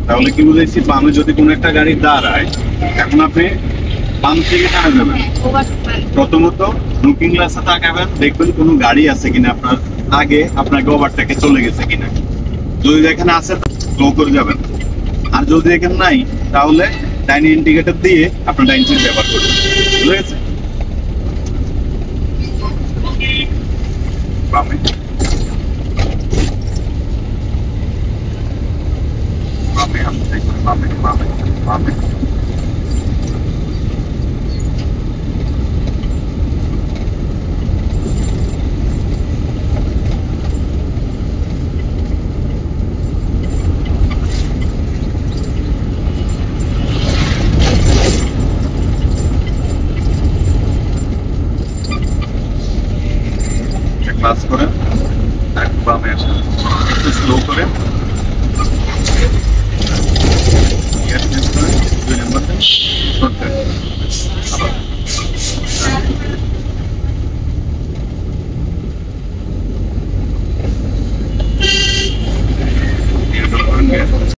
তাহলে কি বুঝাইছি, বামে যদি কোনো একটা গাড়ি দাঁড়ায়, এখন আপনি বাম থেকে টানা যাবেন। প্রথমত লুকিং গ্লাসে তাকাবেন, দেখবেন কোনো গাড়ি আছে কিনা আপনার আগে, আপনাকে ওভারটেকে চলে গেছে কিনা। যদি এখানে আছে স্লো করে যাবেন, আর যদি এখানে নাই তাহলে ডাইন ইন্ডিকেটর দিয়ে আপনার ডাইন সাইড ব্যবহার করবেন। বুঝে গেছে? বামে বামে বামে বামে বামে ক্লাস করেন, বামে আসেন, স্লো করেন, গিয়ার চেঞ্জ করেন, 2 নম্বর শর্টকাট।